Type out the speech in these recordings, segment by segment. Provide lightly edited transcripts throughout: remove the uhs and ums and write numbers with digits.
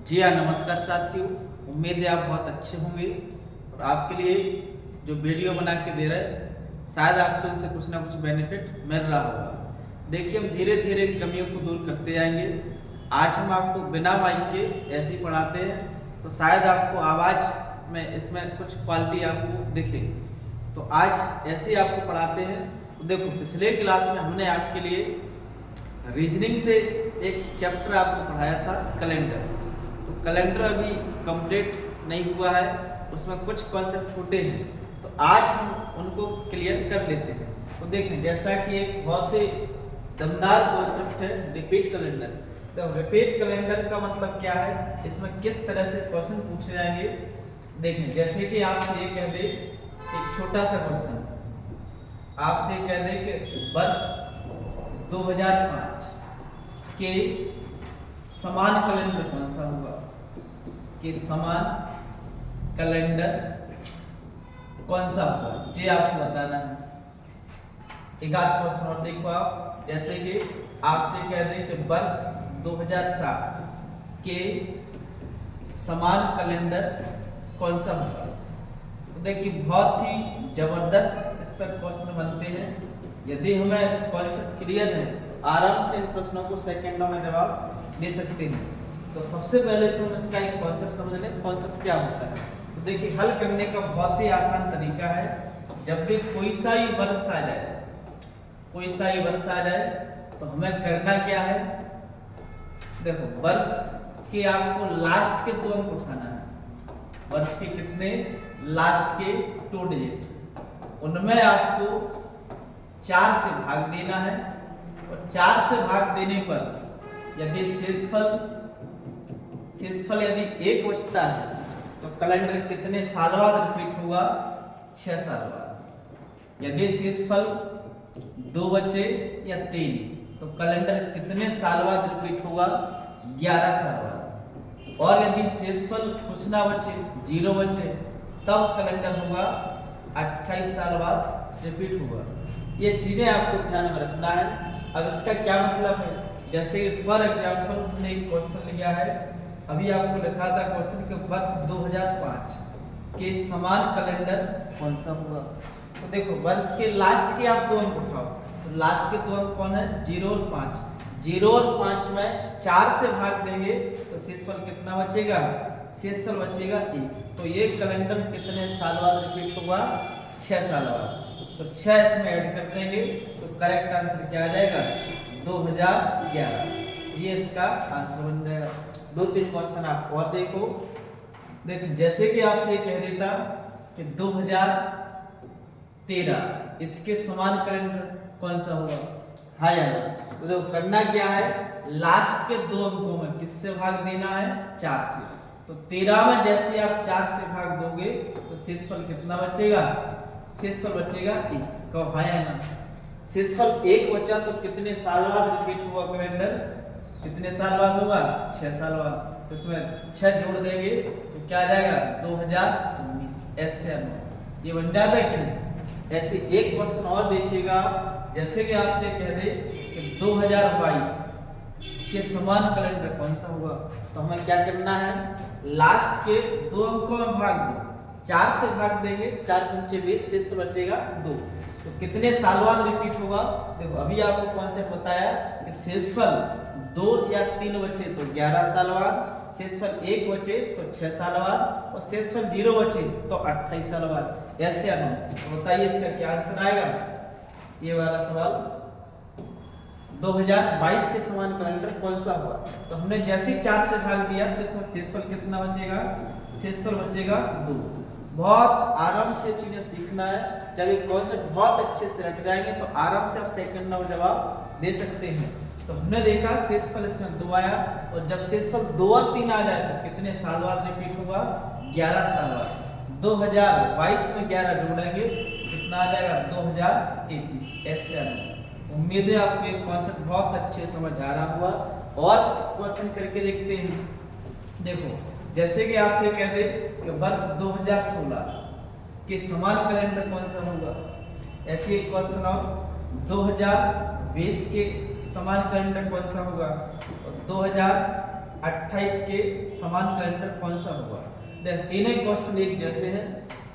जी हाँ, नमस्कार साथियों। उम्मीद है आप बहुत अच्छे होंगे और आपके लिए जो वीडियो बना के दे रहे हैं शायद आपको इनसे कुछ ना कुछ बेनिफिट मिल रहा होगा। देखिए, हम धीरे धीरे कमियों को दूर करते जाएंगे। आज हम आपको बिना माइक के ऐसे ही पढ़ाते हैं, तो शायद आपको आवाज़ में इसमें कुछ क्वालिटी आपको दिखे। तो आज ऐसे ही आपको पढ़ाते हैं। तो देखो, पिछले क्लास में हमने आपके लिए रीजनिंग से एक चैप्टर आपको पढ़ाया था, कैलेंडर। तो कैलेंडर अभी कंप्लीट नहीं हुआ है, उसमें कुछ कॉन्सेप्ट छूटे हैं, तो आज हम उनको क्लियर कर लेते हैं। तो देखें, जैसा कि एक बहुत ही दमदार कॉन्सेप्ट है रिपीट कैलेंडर। तो रिपीट कैलेंडर का मतलब क्या है, इसमें किस तरह से क्वेश्चन पूछे जाएंगे। देखें, जैसे कि आपसे ये कह दे, एक छोटा सा क्वेश्चन आपसे कह दे कि वर्ष 2005 के समान कैलेंडर कौन सा होगा, कि समान कैलेंडर कौन सा होगा, ये आपको बताना है। एक आध क्वेश्चन और देखो आप, जैसे कि आपसे कह दें कि वर्ष 2007 के समान कैलेंडर कौन सा होगा। तो देखिए, बहुत ही जबरदस्त इस पर क्वेश्चन बनते हैं। यदि हमें कॉन्सेप्ट क्लियर है तो आराम से इन प्रश्नों को सेकंडों में जवाब दे सकते हैं। तो सबसे पहले तो हम इसका एक कॉन्सेप्ट समझ लें, कॉन्सेप्ट क्या होता है। तो देखिए, हल करने का बहुत ही आसान तरीका है। जब भी कोई सा ही वर्ष आ जाए, कोई सा ही वर्ष आ जाए, तो हमें करना क्या है। देखो, वर्ष के आपको लास्ट के 2 अंक उठाना है। वर्ष के कितने, लास्ट के 2 डिजिट, उनमें आपको 4 से भाग देना है। और 4 से भाग देने पर यदि शेषफल यदि 1 बचता है, तो कैलेंडर कितने साल बाद रिपीट होगा, 6 साल बाद। यदि शेषफल 2 बचे या 3, तो कैलेंडर कितने साल बाद रिपीट होगा, 11 साल बाद। और यदि शेषफल कुछ ना बचे, 0 बचे, तब कैलेंडर होगा 28 साल बाद रिपीट होगा। ये चीजें आपको ध्यान में रखना है। अब इसका क्या मतलब है, जैसे फॉर एग्जांपल हमने एक क्वेश्चन लिया है, अभी आपको लिखा था क्वेश्चन कि वर्ष 2005 के समान कैलेंडर कौन सा होगा। तो देखो, वर्ष के लास्ट के आप 2 अंक उठाओ, तो लास्ट के 2 अंक कौन है, 0 और 5। 0 और 5 में 4 से भाग देंगे तो शेषफल कितना बचेगा, शेषफल बचेगा 1। तो ये कैलेंडर कितने साल बाद रिपीट होगा, 6 साल बाद। तो 6 इसमें ऐड कर देंगे तो करेक्ट आंसर क्या आ जाएगा, 2011। ये इसका आंसर बन जाएगा। 2-3 क्वेश्चन आप और देखो। जैसे कि आपसे कह देता कि 2013 इसके समान कैलेंडर कौन सा होगा, हाँ या ना। तो देखो, करना क्या है, लास्ट के 2 अंकों में किससे भाग देना है, 4 से। तो 13 में जैसे आप 4 से भाग दोगे तो शेषफल कितना बचेगा, शेषफल बचेगा 1। कहो हाँ या ना। शेषफल 1 बचा तो कितने साल बाद रिपीट हुआ कैलेंडर, कितने साल बाद होगा, 6 साल बाद। तो इसमें 6 जोड़ देंगे तो क्या आ जाएगा, 2019। ऐसे ये बन जाता है कि नहीं। ऐसे एक क्वेश्चन और देखिएगा, जैसे कि आपसे कह दे कि 2022 के समान कैलेंडर कौन सा होगा। तो हमें क्या करना है, लास्ट के 2 अंकों में भाग दो, 4 से भाग देंगे, 4 पंचे 20, शेष बचेगा 2। तो कितने साल बाद रिपीट होगा। देखो, अभी आपको कॉन्सेप्ट बताया कि शेषफल 2 या 3 बचे तो 11 साल बाद, शेषफल 1 बचे तो 6 साल बाद, और शेषफल 0 बचे तो 28 साल बाद। ऐसे तो बताइए इसका क्या आंसर आएगा। ये वाला सवाल 2022 के समान कैलेंडर कौन सा हुआ। तो हमने जैसे ही 4 से भाग दिया तो इसमें शेषफल कितना बचेगा, शेषफल बचेगा 2। बहुत आराम से चीजें सीखना है। जब ये कॉन्सेप्ट बहुत अच्छे से रट जाएंगे तो आराम से आप सेकंड में जवाब दे सकते हैं। तो हमने देखा शेषफल इसमें 2 आया, और जब शेषफल 2 और 3 आ जाए तो कितने साल बाद रिपीट होगा, 11 साल बाद। 2022 में 11 जोड़ेंगे कितना आ जाएगा, 2033। ऐसे आ जाएगा। उम्मीद है आपको ये कॉन्सेप्ट बहुत अच्छे समझ आ रहा हुआ। और क्वेश्चन करके देखते हैं। देखो, जैसे कि आपसे कह दे कि वर्ष 2016 के समान कैलेंडर कौन सा होगा। ऐसे एक क्वेश्चन और 2020 के समान कैलेंडर कौन सा होगा, और 2000 28 के समान कैलेंडर कौन सा होगा। देख तीनों क्वेश्चन एक जैसे हैं।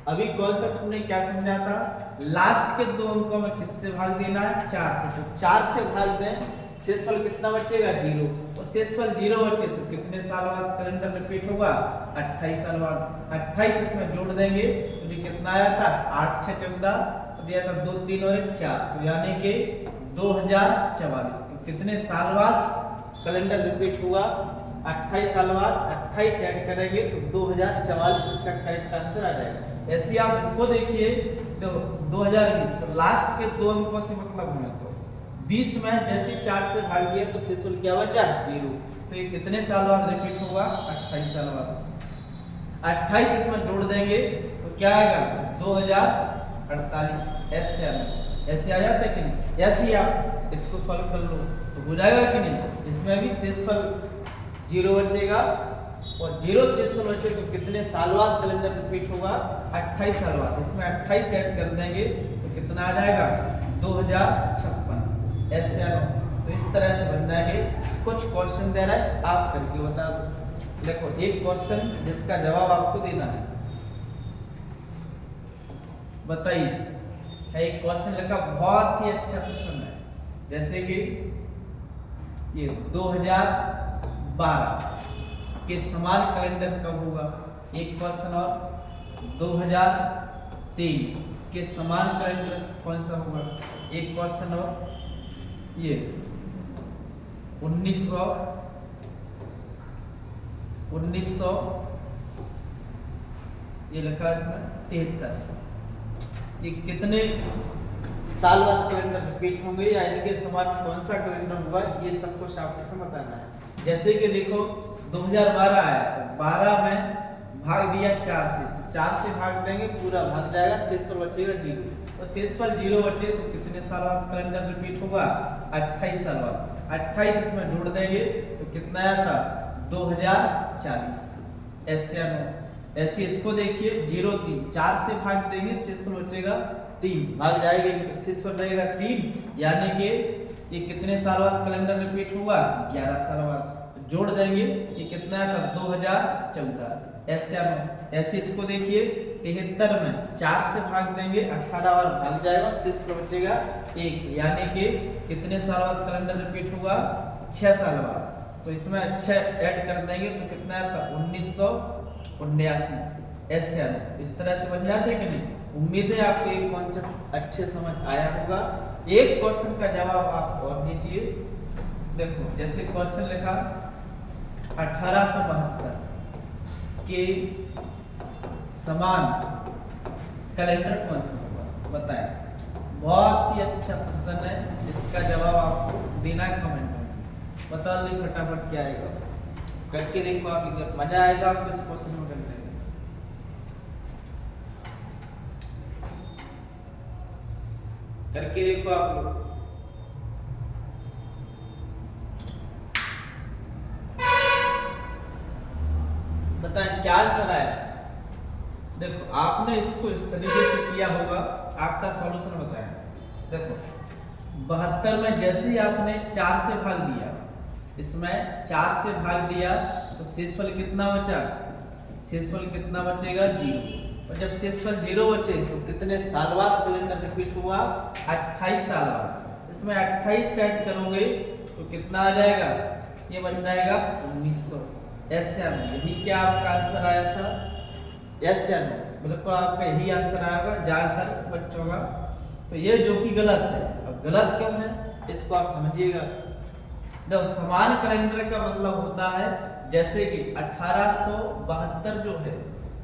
अभी कॉन्सेप्ट हमने क्या समझा था, लास्ट के दो अंकों में किससे भाग देना है, 4 से। तो 4 से भाग दें, शेषफल कितना बचेगा, 0। और शेषफल 0 बचे तो कितने साल बाद कैलेंडर रिपीट होगा, 28 साल बाद। 28 इसमें जोड़ देंगे तो ये कितना आया था, 8 से 14, तो यह था 2 3 और 1 4, तो यानी कि 2044। तो कितने साल बाद कैलेंडर रिपीट हुआ, 28 साल बाद। 28 ऐड करेंगे तो 2044 इसका करेक्ट आंसर आ जाएगा। ऐसे आप इसको देखिए तो 2020, तो लास्ट के दो अंकों से मतलब हमें तो 20 में जैसे 4 से भाग दिया तो शेषफल क्या बचा, 0। तो ये कितने साल बाद रिपीट होगा, 28 साल बाद। 28 इसमें जोड़ देंगे तो क्या आएगा, 2048। ऐसे आ जाता है कि नहीं। ऐसे ही आप इसको सॉल्व कर लो तो हो जाएगा कि नहीं। इसमें भी शेषफल 0 बचेगा और 0 शेषफल बचे तो कितने साल बाद कैलेंडर रिपीट होगा, 28 साल बाद। इसमें 28 ऐड कर देंगे तो कितना आ जाएगा, 2056। ऐसे तो इस तरह से बन जाएंगे। कुछ क्वेश्चन दे रहा है, आप करके बता दो। देखो एक क्वेश्चन जिसका जवाब आपको देना है, बताइए। एक क्वेश्चन लिखा, बहुत ही अच्छा क्वेश्चन है। जैसे कि ये 2012 के समान कैलेंडर कब होगा। एक क्वेश्चन और 2003 के समान कैलेंडर कौन सा होगा। एक क्वेश्चन और ये 1900 ये लिखा है इसमें 73। ये कितने साल बाद कैलेंडर रिपीट होंगे या इनके समान कौन सा कैलेंडर होगा, ये सब कुछ आपको इसमें बताना है। जैसे कि देखो 2012 आया तो 12 में भाग दिया 4 से, तो 4 से भाग देंगे पूरा भाग जाएगा, शेषफल बचेगा 0। और शेषफल 0 बचे तो कितने साल बाद कैलेंडर रिपीट होगा, 28 साल बाद। 28 इसमें जोड़ देंगे तो कितना आया था, 2040। ऐसे इसको देखिए 0 3, 4 से भाग देंगे शेषफल बचेगा 3, भाग जाएंगे तो शेषफल रहेगा 3, यानी कि ये कितने साल बाद कैलेंडर रिपीट हुआ, 11 साल बाद। तो जोड़ देंगे ये कितना है, 2014। ऐसे इसको देखिए 73 में 4 से भाग देंगे, 18 बार भाग जाएगा, शेषफल बचेगा 1, यानी कि कितने साल बाद कैलेंडर रिपीट हुआ, 6 साल बाद। तो इसमें 6 ऐड कर देंगे तो कितना आता, 1979। ऐसे इस तरह से बन जाते कि नहीं। उम्मीद है आपको एक कॉन्सेप्ट अच्छे समझ आया होगा। एक क्वेश्चन का जवाब आप और दीजिए। देखो जैसे क्वेश्चन लिखा 1872 के समान कैलेंडर कौन सा होगा, बताएं। बहुत ही अच्छा प्रश्न है, इसका जवाब आपको देना है कमेंट में। बता दी फटाफट क्या आएगा, करके देखो आप, इधर मजा आएगा आपको इस क्वेश्चन में करने में। करके देखो आप लोग। बताएं क्या आंसर आया। देखो आपने इसको इस तरीके से किया होगा, आपका सॉल्यूशन बताएं। देखो 72 में जैसे ही आपने 4 से भाग दिया, इसमें 4 से भाग दिया तो शेषफल कितना बचा, शेषफल कितना बचेगा, 0। और जब शेषफल 0 बचे तो कितने साल बाद कैलेंडर रिपीट हुआ, 28 साल बाद। इसमें 28 सेट करोगे तो कितना आ जाएगा, ये बन जाएगा 1900। ऐसे यही क्या आपका आंसर आया था, यस या नो। बिल्कुल आपका यही आंसर आया होगा ज्यादातर बच्चों का। तो ये जो कि गलत है। अब गलत क्यों है इसको आप समझिएगा। जब समान कैलेंडर का मतलब होता है, जैसे कि 1872 जो है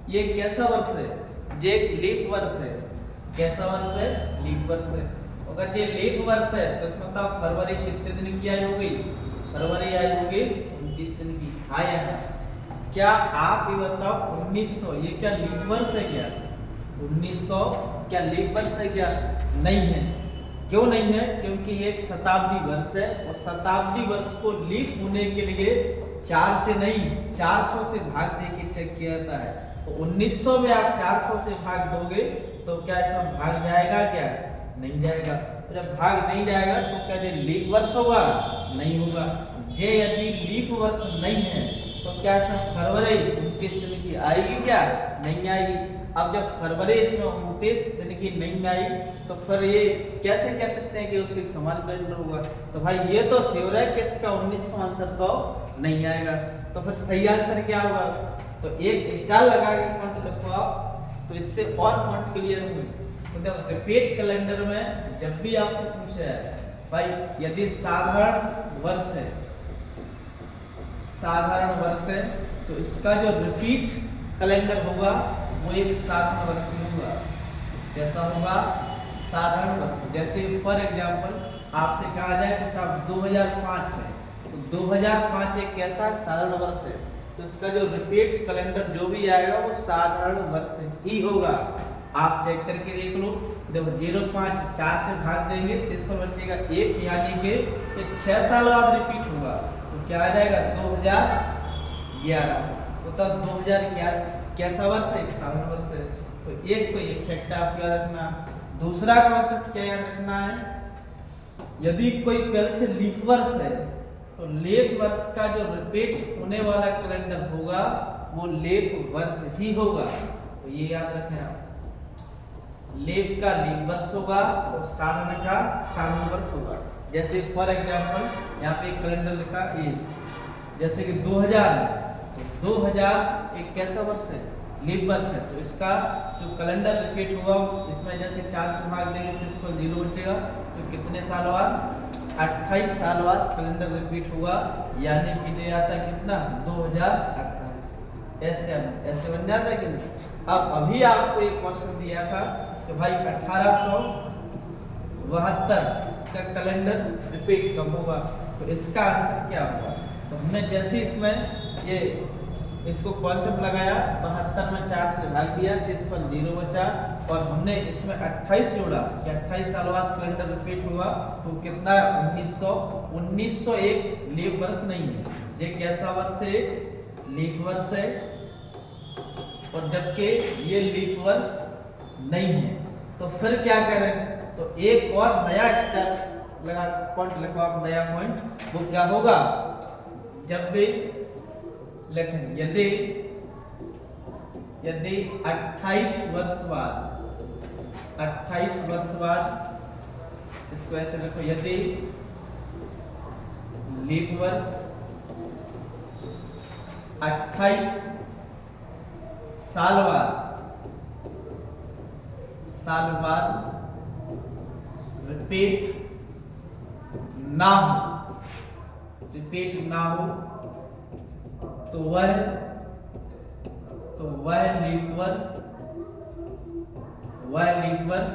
ये कैसा वर्ष है, ये एक लीप वर्ष है। कैसा वर्ष है, लीप वर्ष है। अगर ये लीप वर्ष है तो इसमें मतलब फरवरी कितने दिन की आई होगी, फरवरी आई होगी 29 दिन की। आया है क्या, आप ये बताओ 1900 ये क्या लीप वर्ष है क्या, 1900 क्या लीप वर्ष है क्या, नहीं है। क्यों नहीं है, क्योंकि ये एक शताब्दी वर्ष है और शताब्दी वर्ष को लीप होने के लिए 4 से नहीं 400 से भाग दे के चेक किया जाता है। तो 1900 में आप 400 से भाग दोगे तो क्या इसमें भाग जाएगा क्या, नहीं जाएगा। तो जब भाग नहीं जाएगा तो क्या ये लीप वर्ष होगा, नहीं होगा। जे यदि लीफ वर्ष नहीं है तो क्या इसमें फरवरी 29 दिन की आएगी क्या? नहीं आएगी। अब जब फरवरी इसमें 29 दिन की नहीं आई तो फिर ये कैसे कह सकते हैं कि उसकी समान कैलेंडर होगा? तो भाई ये तो श्योर है कि इसका 1900 आंसर तो नहीं आएगा। तो फिर सही आंसर क्या होगा? तो एक स्टार लगा के फॉन्ट लिखो आप, तो इससे और फॉन्ट क्लियर होगी। तो देखो रिपीट कैलेंडर में जब भी आपसे पूछा है भाई यदि साधारण वर्ष है, साधारण वर्ष है तो इसका जो रिपीट कैलेंडर होगा वो एक साधारण वर्ष ही होगा। कैसा होगा? साधारण वर्ष। जैसे फॉर एग्जांपल आपसे कहा जाए कि साहब 2005 है, तो 2005 एक कैसा साधारण वर्ष है, तो इसका जो रिपीट कैलेंडर जो भी आएगा वो साधारण वर्ष ही होगा। आप चेक करके देख लो। देखो 05 4 से भाग देंगे, शेष बचेगा 1, यानी कि 6 साल बाद रिपीट होगा। तो क्या आ जाएगा? 2011। तो तब 2011 कैसा वर्ष है? एक साधारण वर्ष है। तो एक तो ये फैक्ट आप याद रखना। दूसरा कॉन्सेप्ट क्या याद रखना है? यदि कोई पहले से लीफ वर्ष है तो लीफ वर्ष का जो रिपीट होने वाला कैलेंडर होगा वो लीफ वर्ष ही होगा। तो ये याद रखें आप, लीफ का लीफ वर्ष होगा और साधारण का साधारण वर्ष होगा। जैसे फॉर एग्जांपल यहाँ पे एक कैलेंडर लिखा ये, जैसे कि 2000 है, तो 2000 एक कैसा वर्ष है? लीप वर्ष है। तो इसका जो कैलेंडर रिपीट होगा इसमें जैसे 4 से भाग देंगे, शेष पर 0 बचेगा। तो कितने साल बाद? 28 साल बाद कैलेंडर रिपीट होगा, यानी कि जो आता है कितना? 2028। ऐसे बन जाता है कि नहीं? अब अभी आपको एक क्वेश्चन दिया था कि भाई 1872 का कैलेंडर रिपीट कब होगा, तो इसका आंसर क्या होगा? तो हमने जैसे इसमें ये इसको कॉन्सेप्ट लगाया, 72 में 4 से भाग दिया, शेष पर 0 बचा, और हमने इसमें 28 जोड़ा कि 28 साल बाद कैलेंडर रिपीट हुआ। तो कितना? 1901 लीप वर्ष नहीं है, ये कैसा वर्ष है? लीप वर्ष है। और जबकि ये लीप वर्ष नहीं है तो फिर क्या करें? तो एक और नया स्टेप लगा, पॉइंट लगवा, नया पॉइंट, वो क्या होगा? जब भी लेकिन यदि 28 वर्ष बाद इसको ऐसे रखो, यदि लीप वर्ष 28 साल बाद रिपीट ना हो तो वह लीप वर्ष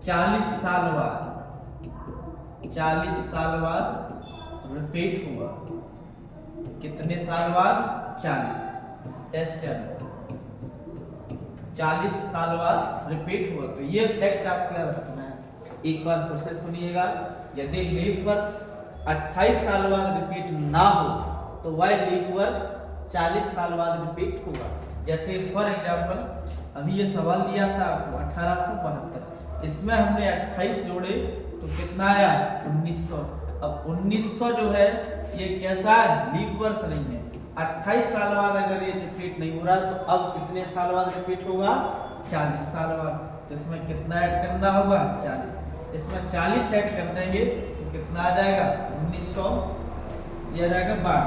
40 साल बाद रिपीट हुआ। कितने साल बाद? 40। ऐसे 40 साल बाद रिपीट हुआ। तो ये फैक्ट आपको याद रखना है। एक बार फिर से सुनिएगा, यदि लीप वर्ष 28 साल बाद रिपीट ना हो तो वह लीप वर्ष 40 साल बाद रिपीट होगा। जैसे फॉर एग्जांपल अभी ये सवाल दिया था आपको 1872, इसमें हमने 28 जोड़े तो कितना आया? 1900। अब 1900 जो है ये कैसा है? लीप वर्ष नहीं है। 28 साल बाद अगर ये रिपीट नहीं हो रहा तो अब कितने साल बाद रिपीट होगा? 40 साल बाद। तो इसमें कितना ऐड करना होगा? 40। इसमें 40 ऐड कर देंगे तो कितना आ जाएगा? 1900, ये आ जाएगा 12।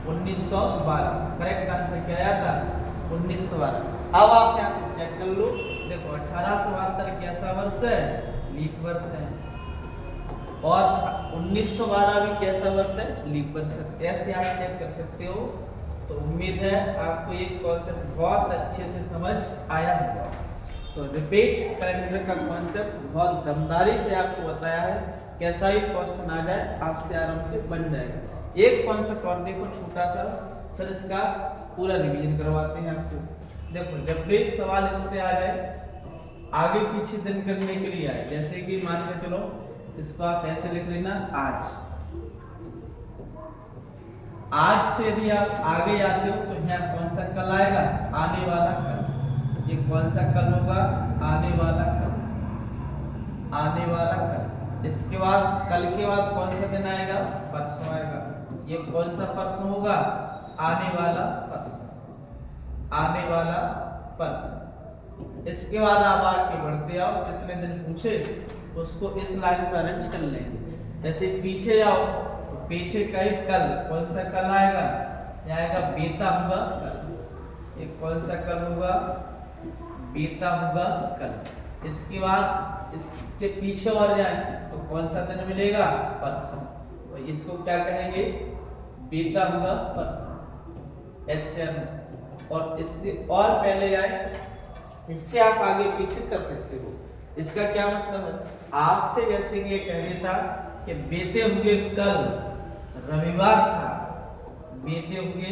1912 करेक्ट आंसर क्या आया था? 1912। अब आप यहाँ से चेक कर लो, देखो 1872 कैसा वर्ष है? लीप वर्ष है, और 1912 भी कैसा वर्ष है? लीप वर्ष है। ऐसे आप चेक कर सकते हो। तो उम्मीद है आपको ये कॉन्सेप्ट बहुत अच्छे से समझ आया होगा। तो रिपीट कैलेंडर का कॉन्सेप्ट बहुत दमदारी से आपको बताया है, कैसा ही क्वेश्चन आ जाए आपसे आराम से बन जाएगा। एक कॉन्सेप्ट और देखो छोटा सा, फिर इसका पूरा रिवीजन करवाते हैं आपको। देखो जब भी सवाल इस पे आ जाए, आगे पीछे दिन करने के लिए आए, जैसे कि मान के चलो इसको आप ऐसे लिख लेना आज से यदि आप आगे आते हो तो यहाँ कौन सा कल आएगा? आने वाला कल। ये कौन सा कल होगा? आने वाला कल। इसके बाद कल के बाद कौन सा दिन आएगा? परसों आएगा। ये कौन सा परसों होगा? आने वाला परसों, आने वाला परसों। इसके बाद आप आगे बढ़ते आओ, जितने दिन पूछे उसको इस लाइन पर अरेंज कर लेंगे। जैसे पीछे जाओ तो पीछे का ही कल, कौन सा कल आएगा? ये आएगा बीता हुआ कल। ये कौन सा कल होगा? बीता हुआ कल। इसके बाद इसके पीछे और जाए तो कौन सा दिन मिलेगा? परसों। तो इसको क्या कहेंगे? बीता हुआ परसों, ऐसे। और इससे और पहले जाए, इससे आप आगे पीछे कर सकते हो। इसका क्या मतलब है? आपसे जैसे ये कह देता कि बीते हुए कल रविवार था, बीते हुए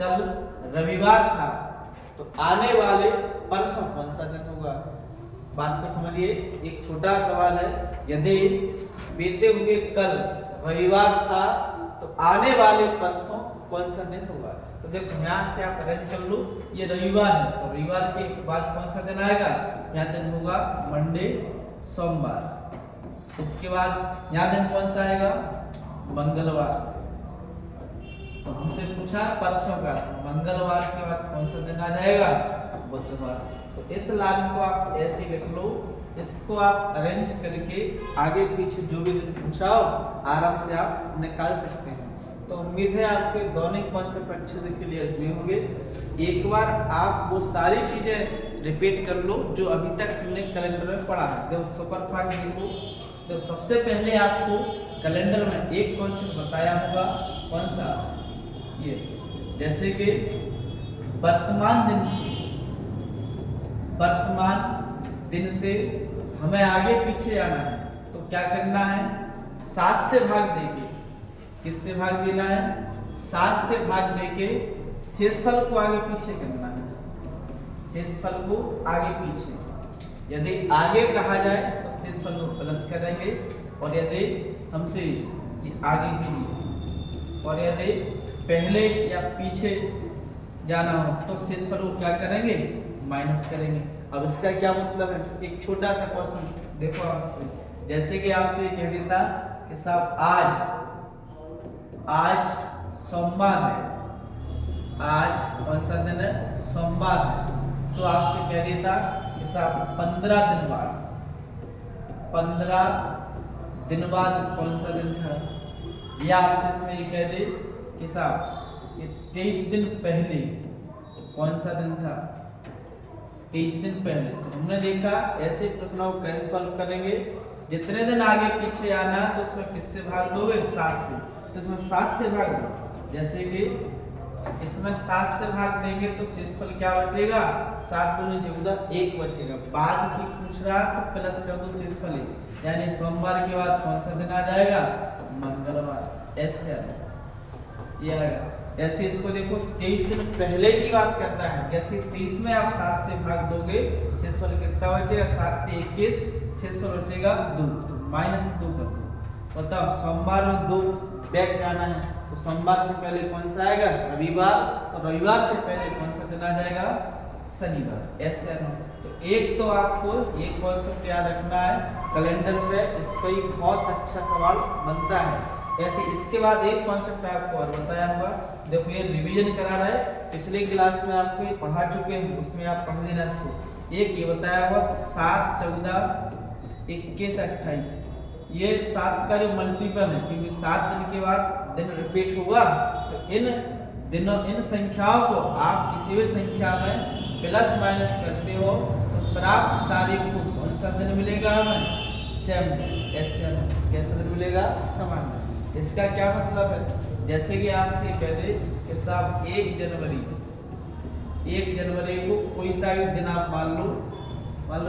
कल रविवार था, तो आने वाले परसों कौन सा दिन होगा? बात को समझिए, एक छोटा सवाल है। यदि बीते हुए कल रविवार था तो आने वाले परसों कौन सा दिन होगा? तो देखो यहाँ से आप अरेंज कर लो, ये रविवार है तो रविवार के बाद कौन सा दिन आएगा? यहाँ दिन होगा मंडे, सोमवार। इसके बाद यहाँ दिन कौन सा आएगा? मंगलवार। तो हमसे पूछा परसों का, मंगलवार के बाद कौन सा दिन आ जाएगा? बुधवार। तो इस लाइन को आप ऐसे लिख लो, इसको आप अरेंज करके आगे पीछे जो भी दिन पूछा हो आराम से आप निकाल सकते हैं। तो उम्मीद है आपके दोनों कॉन्सेप्ट अच्छे से क्लियर हुए होंगे। एक बार आप वो सारी चीजें रिपीट कर लो जो अभी तक हमने कैलेंडर में पढ़ा है। देखो सुपरफास्ट देखो, तो सबसे पहले आपको कैलेंडर में एक कॉन्सेप्ट बताया होगा, कौन सा? ये जैसे कि वर्तमान दिन से हमें आगे पीछे आना है तो क्या करना है? 7 से भाग देके, किससे भाग देना है? 7 से भाग देके शेषफल को आगे पीछे करना है, शेषफल को आगे पीछे। यदि आगे कहा जाए तो शेषफल को प्लस करेंगे, और यदि हमसे आगे के लिए, और यदि पहले या पीछे जाना हो तो शेषफल को क्या करेंगे? माइनस करेंगे। अब इसका क्या मतलब है? एक छोटा सा क्वेश्चन देखो आपसे, जैसे कि आपसे कह देता कि साहब आज सोमवार है, आज कौन सा दिन है? सोमवार है। तो आपसे कह देता कि साहब 15 दिन बाद कौन सा दिन था? या आपसे इसमें ये कह दे कि साहब ये 23 दिन पहले कौन सा दिन था? 23 दिन पहले। तो हमने देखा ऐसे प्रश्नों को कैसे सॉल्व करेंगे? जितने दिन आगे पीछे आना तो उसमें किससे भाग दोगे? 7 से। तो इसमें 7 से भाग दो। जैसे कि इसमें 7 से भाग देंगे तो शेषफल क्या बचेगा? 7 दूनी 14, 1 बचेगा। बाद की पूछ रहा तो प्लस कर दो शेषफल, यानी सोमवार के बाद कौन सा दिन आ जाएगा? मंगलवार। ऐसे ये आएगा। ऐसे इसको देखो 23 दिन पहले की बात करना है। जैसे 23 में आप 7 से भाग दोगे, शेषफल कितना बचेगा? 7 से 21, शेषफल बचेगा 2, तो -2 कर दो। बताओ सोमवार में 2 बैक जाना है तो सोमवार से पहले कौन सा आएगा? रविवार। और रविवार से पहले कौन सा दिन आ जाएगा? शनिवार। ऐसे तो एक तो आपको ये कॉन्सेप्ट याद रखना है कैलेंडर पे, इस पर ही बहुत अच्छा सवाल बनता है। ऐसे इसके बाद एक कॉन्सेप्ट आपको और बताया होगा, देखो ये रिवीजन करा रहा है, पिछले क्लास में आपको ये पढ़ा चुके हैं, उसमें आप पढ़ लेना इसको। एक ये बताया हुआ 7, 14, 21, 28, ये 7 का जो मल्टीपल है, क्योंकि 7 दिन के बाद दिन रिपीट होगा, तो इन संख्याओं को आप किसी भी संख्या में प्लस माइनस करते हो तो प्राप्त तारीख को कौन सा दिन मिलेगा हमें? सेम। ऐसे कैसा दिन मिलेगा? समान। इसका क्या मतलब है? जैसे कि आपसे कह दे कि साहब 1 जनवरी को कोई सा भी दिन आप मान लो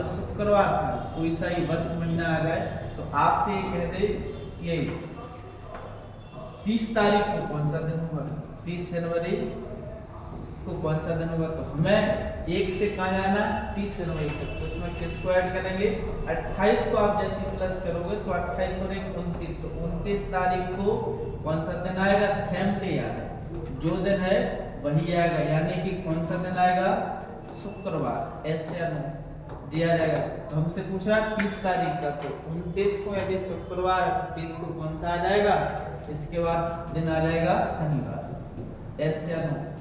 शुक्रवार था, कोई सा ही वर्ष महीना आ जाए, तो आपसे ये कह दे ये 30 तारीख को कौन सा दिन होगा? 30 जनवरी को कौन सा दिन होगा? तो हमें 1 से कहाँ जाना? 30 जनवरी तक। तो इसमें किसको ऐड करेंगे? 28 को आप जैसे प्लस करोगे तो 28 और 1 29, तो 29 तारीख को कौन सा दिन आएगा? सेम डे आएगा, जो दिन है वही आएगा, यानी कि कौन सा दिन आएगा? शुक्रवार। ऐसे दिया जाएगा। तो हमसे पूछ रहा है 30 तारीख का, तो 29 को यदि शुक्रवार है तो 30 को कौन सा आ जाएगा, इसके बाद दिन आ जाएगा शनिवार। ऐसे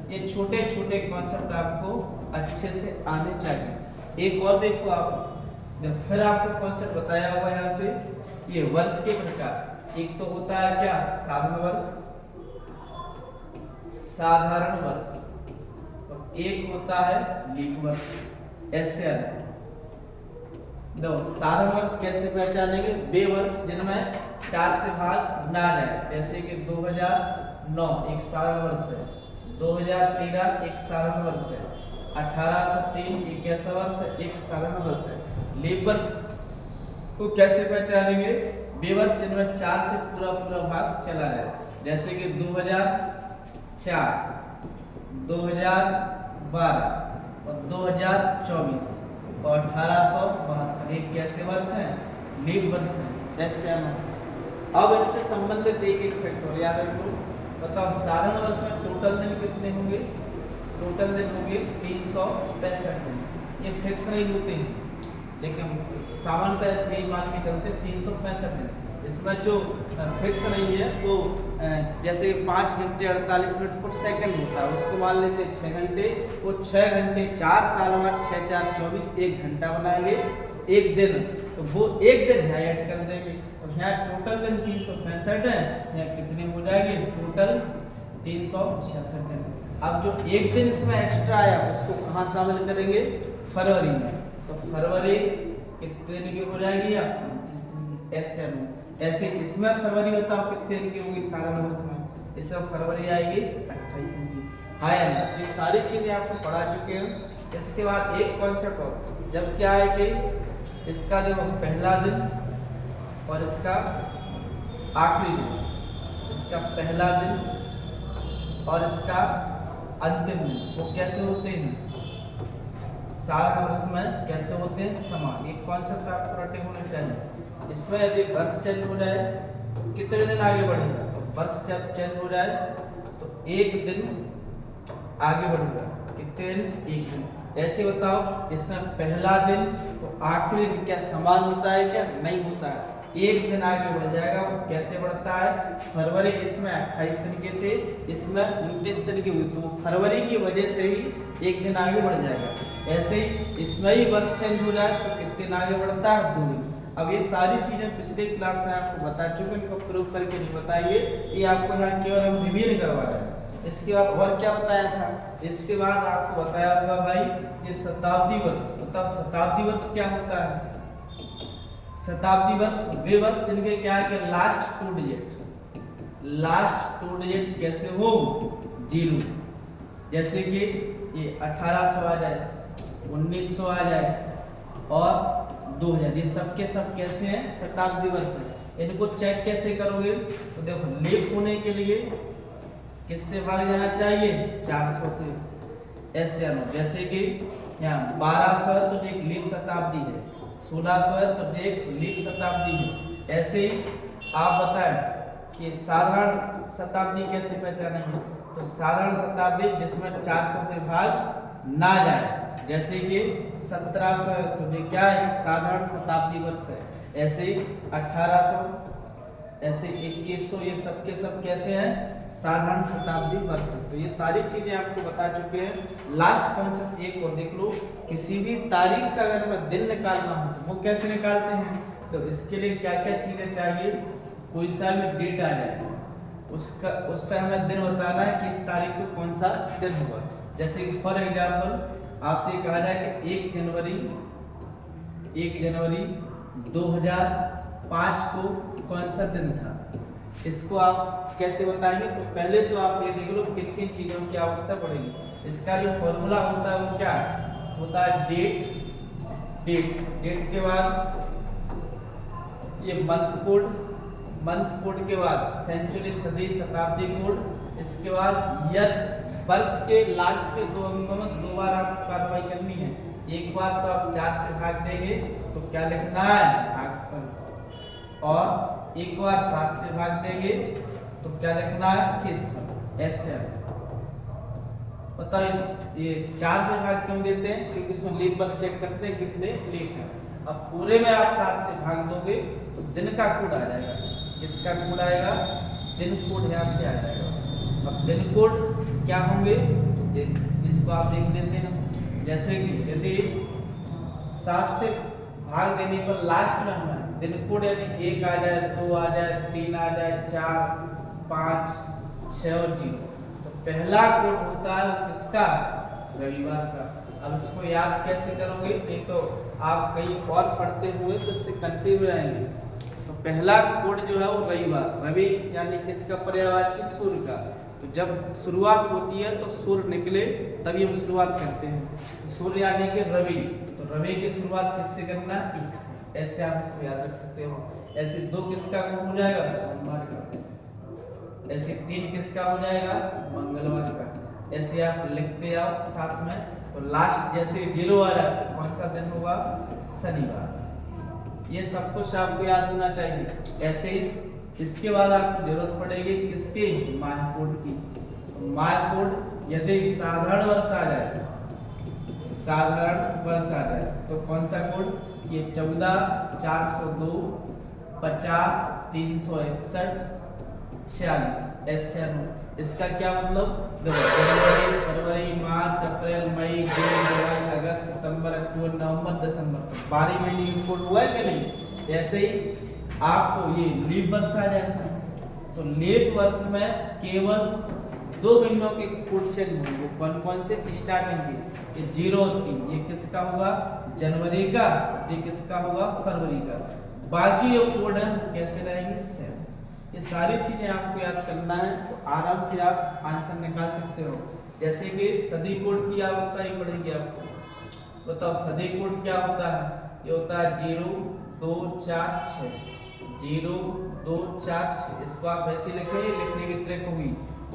ये छोटे छोटे कॉन्सेप्ट आपको अच्छे से आने चाहिए। एक और देखो आप, जब फिर आपको कॉन्सेप्ट बताया हुआ यहाँ से, ये वर्ष के प्रकार, एक तो होता है क्या, साधारण वर्ष, साधारण वर्ष, और एक होता है लीप वर्ष। ऐसे दो साधारण वर्ष कैसे पहचानेंगे, वे वर्ष जिनमें 4 से भाग ना जाए, जैसे कि 2009 एक साधारण वर्ष है, 2013 एक साधारण वर्ष है, 1803 एक कैसा वर्ष है, एक साधारण वर्ष है। लीप वर्ष को कैसे पहचानेंगे, वे वर्ष जिनमें 4 से पूरा भाग चला जाए, जैसे कि 2004, 2012 और 2024 और 1872 एक कैसे वर्ष है, लीप वर्ष है। जैसे अब इनसे संबंधित एक एक फैक्टर याद रखो। बताओ साधारण वर्ष में टोटल दिन कितने होंगे, टोटल दिन होंगे 365 दिन। ये फिक्स नहीं होते हैं, लेकिन सामान्यतः ऐसे ही मान के चलते 365 दिन। इसमें जो फिक्स नहीं है वो जैसे 5 घंटे 48 मिनट कुछ सेकंड होता है, उसको मान लेते हैं 6 घंटे, वो 6 घंटे 4 साल बाद 6 4 24 1 घंटा बनाएंगे एक दिन, तो वो एक दिन यहाँ ऐड कर देंगे। तो यहाँ टोटल दिन 365 है, यहाँ कितने हो जाएंगे, टोटल 366 दिन। अब जो एक दिन इसमें एक्स्ट्रा आया उसको कहाँ शामिल करेंगे, फरवरी में, तो फरवरी कितने दिन की हो जाएगी, या 29 दिन की। ऐसे इसमें फरवरी होता है कितने दिन की होगी, साधारण वर्ष में इसमें फरवरी आएगी 28 दिन की। हाँ या ना, ये सारी चीजें आपको पढ़ा चुके हैं। इसके बाद एक कॉन्सेप्ट और, जब क्या आएगी, इसका जो पहला दिन और इसका आखिरी दिन, इसका पहला दिन और इसका अंतिम दिन, वो कैसे होते हैं, साधारण वर्ष में कैसे होते हैं, समान। एक कॉन्सेप्ट आपको रटे होने चाहिए। इसमें यदि वर्ष चेंज हो जाए तो कितने दिन आगे बढ़ेगा, तो वर्ष जब चेंज हो जाए तो एक दिन आगे बढ़ेगा, कितने दिन, एक दिन। ऐसे बताओ इसमें पहला दिन तो आखिरी दिन क्या समान होता है, क्या नहीं होता है, एक दिन आगे बढ़ जाएगा। वो कैसे बढ़ता है, फरवरी इसमें 28 दिन के थे, इसमें 29 दिन के हुए, तो फरवरी की वजह से ही एक दिन आगे बढ़ जाएगा। ऐसे ही इसमें ही वर्ष चेंज हो जाए तो कितने दिन आगे बढ़ता है, 2 दिन। अब ये सारी चीजें पिछले क्लास में आपको बता चुके हैं, इनको प्रूव करके नहीं बताइए, ये आपको यहाँ केवल हम रिवीजन करवा रहे हैं। इसके बाद और क्या बताया था, इसके बाद आपको बताया होगा भाई ये शताब्दी वर्ष। मतलब शताब्दी वर्ष क्या होता है, शताब्दी वर्ष वे वर्ष जिनके क्या है कि लास्ट 2 डिजिट कैसे हो, 0, जैसे कि ये 1800 आ जाए, 1900 आ जाए और 2000, ये सब के सब कैसे हैं, शताब्दी वर्ष है। इनको चेक कैसे करोगे, तो देखो लीप होने के लिए किससे भाग जाना चाहिए, 400 से। ऐसे जैसे कि यहाँ 1200 है तो एक लीप शताब्दी है, 1600 है तो एक लीप शताब्दी है। ऐसे ही आप बताएं कि साधारण शताब्दी कैसे पहचानेंगे, तो साधारण शताब्दी जिसमें 400 से भाग ना जाए, जैसे कि 1700 है तो ये क्या है, साधारण शताब्दी वर्ष है। ऐसे ही 1800, ऐसे 2100, ये सब के सब कैसे हैं, साधारण शताब्दी वर्ष। तो ये सारी चीजें आपको बता चुके हैं। लास्ट कॉन्सेप्ट एक और देख लो, किसी भी तारीख का अगर हमें दिन निकालना हो तो वो कैसे निकालते हैं, तो इसके लिए क्या क्या चीजें चाहिए, कोई सा भी डेट आ जाए उस पर हमें दिन बताना है कि इस तारीख को कौन सा दिन होगा। जैसे कि फॉर एग्जाम्पल आपसे कहा जाए कि 1 जनवरी 2005 को कौन सा दिन था, इसको आप कैसे बताएंगे, तो पहले तो आप ये देख लो किन किन चीजों की आवश्यकता पड़ेगी। इसका जो फॉर्मूला होता है वो क्या होता है, डेट के बाद ये मंथ कोड के बाद सेंचुरी सदी शताब्दी कोड, इसके बाद ईयर्स, वर्ष के लास्ट के 2 अंकों में 2 बार आपको कार्रवाई करनी है। एक बार तो आप 4 से भाग देंगे तो क्या लिखना है, भागफल, और एक बार 7 से भाग देंगे तो क्या लिखना है, शेषफल। ऐसे बताओ ये 4 से भाग क्यों देते हैं? क्योंकि इसमें लीफ बस चेक करते हैं कितने लीफ हैं। अब पूरे में आप 7 से भाग दोगे तो दिन का कोड आ जाएगा। किसका कोड आएगा? दिन कोड यहाँ से आ जाएगा। अब दिन कोड क्या होंगे तो इसको आप देख लेते हैं। जैसे कि यदि 7 से भाग देने पर लास्ट में हमें दिन कोड यदि 1 आ जाए, 2 आ जाए, 3 आ जाए, 4, 5, 6 और 0, तो पहला कोड होता है वो किसका? रविवार का। अब इसको याद कैसे करोगे? नहीं तो आप कहीं और पढ़ते हुए तो इससे कंफ्यूज हो जाएंगे। तो पहला कोड जो है वो रविवार, रवि यानी किसका पर्यायवाची? सूर्य का। तो जब शुरुआत होती है तो सूर्य निकले तभी हम शुरुआत करते हैं। तो सूर्य यानी कि रवि, तो रवि की शुरुआत किससे करना? 1 से। ऐसे आप इसको याद रख सकते हो। ऐसे 2 किसका कोड हो जाएगा? सोमवार का। ऐसे 3 किसका हो जाएगा? मंगलवार का। ऐसे आप लिखते आओ साथ में। तो लास्ट जैसे 0 आ रहा है तो कौन सा दिन होगा? शनिवार। ये सब कुछ आपको याद होना चाहिए। ऐसे ही इसके बाद आपको जरूरत पड़ेगी किसकी? माह कोड की। तो माह कोड यदि साधारण वर्ष आ जाए, साधारण वर्ष आ जाए तो कौन सा कोड? ये 14, 402, 50, 361, 46 ऐसे। इसका क्या मतलब? जनवरी, फरवरी, मार्च, अप्रैल, मई, जून, जुलाई, अगस्त, सितंबर, अक्टूबर, नवंबर, दिसंबर, 12 महीने की कोड हुआ है कि नहीं? ऐसे ही आपको ये लीप वर्ष आ जाए तो लीप वर्ष में केवल 2 महीनों के कोड चेक होंगे। कौन कौन से? स्टार्टिंग के ये 0 और 3, ये किसका होगा? जनवरी का। ये किसका होगा? फरवरी का। बाकी जो कोड है कैसे रहेंगे? सेम। ये सारी चीजें आपको याद करना है तो आराम से आप आंसर निकाल सकते हो। जैसे कि सदी कोड की अवस्था ही पड़ेगी आपको। बताओ सदी कोड क्या होता है? ये होता है 0, 2, 4, 6, 0, 2, 4, 6। इसको आप ऐसे लिखेंगे, लिखने की ट्रिक होगी।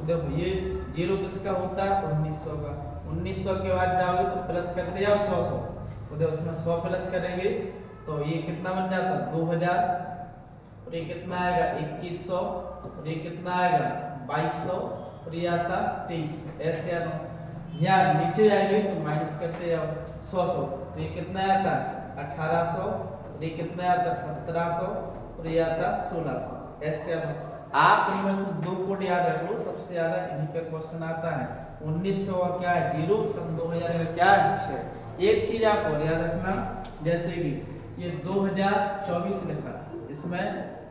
देखो ये 0 किसका होता है? 1900 का। 1900 के बाद जाओगे तो प्लस करते जाओ 100। तो देखो उसमें 100 प्लस करेंगे तो ये कितना बन जाता है? 2000। और ये कितना आएगा? 2100। और ये कितना आएगा? 2200। और ये आता 2300। ऐसे आना। यहाँ नीचे जाएंगे तो माइनस करते जाओ 100। तो ये कितना आता है? 1800। और ये कितना आता है? 1700। और ये आता 1600। ऐसे आना। आप इनमें से 2 कोड याद रख लो, सबसे ज्यादा इन्हीं पे क्वेश्चन आता है। 1900 और क्या है? 0। सन 2000 का क्या है? 6। एक चीज आप और याद रखना, जैसे कि ये 2024 लिखा, इसमें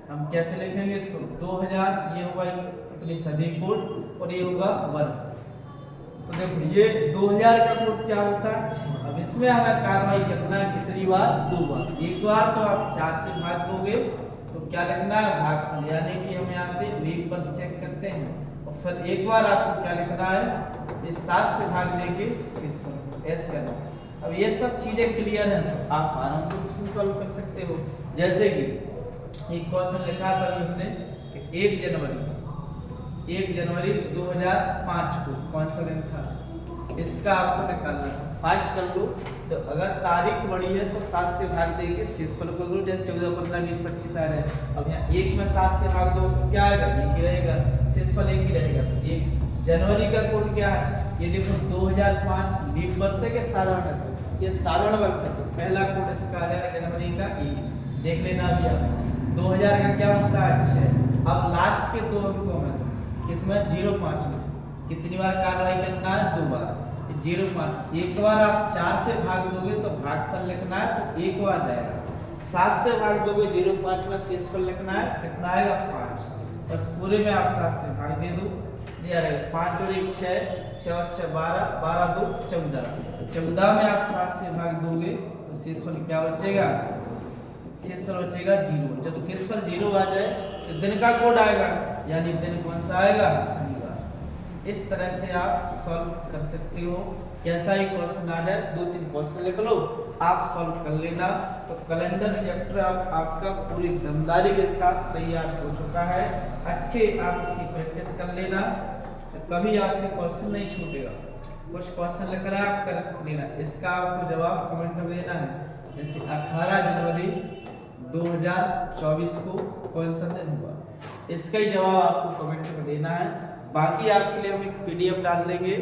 हम कैसे लिखेंगे इसको? 2000 ये होगा अपनी सदी कोड और ये होगा वर्ष। तो देखो ये 2000 का कोड क्या होता है? 6। अब इसमें हमें कार्रवाई करना है कितनी बार? 2 बार। एक बार तो आप 4 से भाग दोगे तो क्या लिखना है? भागफल, यानी कि हम यहाँ से लीप वर्ष चेक करते हैं। और फिर एक बार आपको क्या लिखना है? ये 7 से भाग देंगे शेषफल। ऐसे। अब ये सब चीजें क्लियर हैं तो आप आराम से क्वेश्चन सॉल्व कर सकते हो। जैसे कि एक क्वेश्चन लिखा था अभी हमने कि 1 जनवरी 2005 को कौन सा दिन था? इसका आपको निकालना है। फास्ट कर लो। तो अगर तारीख बड़ी है तो 7 से भाग देके शेषफल कर लो। जैसे 14, 15, 20, 25 आ रहे हैं। अब यहाँ 1 में 7 से भाग दो तो क्या आएगा? 1 ही रहेगा। शेषफल 1 ही रहेगा। तो 1 जनवरी का कोड क्या है? ये देखो 2005 लीप वर्ष है कि साधारण है? ये साधारण वर्ष है तो पहला कोड इसका आ जाएगा जनवरी का 1। देख लेना अभी आप। 2000 का क्या होता है? 6। अब लास्ट के 2 अंकों में किसमें? 05 में कितनी बार कार्रवाई करना है? 2 बार। 05 एक बार आप 4 से भाग दोगे तो भागफल लिखना है तो 1 बार जाएगा। 7 से भाग दोगे 05 में शेषफल लिखना है, कितना आएगा? 5। बस पूरे में आप 7 से भाग दे दो, ये आ रहा 5 और 1 6, 6 और 6 12, 12 2 14। 14 में आप 7 से भाग दोगे तो शेषफल क्या बचेगा? शेषफल बचेगा 0। जब शेषफल 0 आ जाए तो दिन का कोड आएगा, यानी दिन कौन सा आएगा? शनिवार। इस तरह से आप सॉल्व कर सकते हो। कैसा ही क्वेश्चन आ जाए 2-3 क्वेश्चन लिख लो, आप सॉल्व कर लेना। तो कैलेंडर चैप्टर आपका पूरी दमदारी के साथ तैयार हो चुका है। अच्छे आप इसकी प्रैक्टिस कर लेना, कभी आपसे क्वेश्चन नहीं छूटेगा। कुछ क्वेश्चन लिख रहा है आप कर लेना, इसका आपको जवाब कमेंट में देना है। जैसे 18 जनवरी 2024 को कौन सा दिन हुआ, इसका ही जवाब आपको कमेंट में देना है। बाकी आपके लिए हम एक PDF डाल देंगे,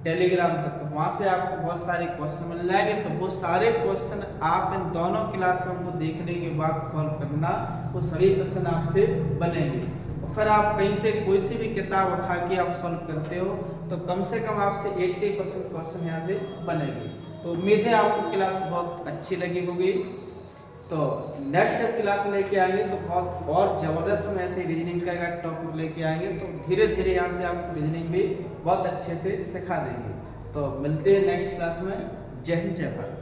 टेलीग्राम पर, तो वहाँ से आपको बहुत सारे क्वेश्चन मिल जाएंगे। तो वो सारे क्वेश्चन आप इन दोनों क्लासों को देखने के बाद सॉल्व करना, वो सभी प्रश्न आपसे बनेंगे। और फिर आप कहीं से कोई सी भी किताब उठा के आप सॉल्व करते हो तो कम से कम आपसे 80% क्वेश्चन यहाँ से बनेंगे। तो उम्मीद है आपको क्लास बहुत अच्छी लगी होगी। तो नेक्स्ट जब क्लास लेके आएंगे तो बहुत और ज़बरदस्त हम ऐसे रीजनिंग का टॉपिक लेके आएंगे, तो धीरे धीरे यहाँ से आपको रीजनिंग भी बहुत अच्छे से सिखा देंगे। तो मिलते हैं नेक्स्ट क्लास में। जय हिंद, जय भारत।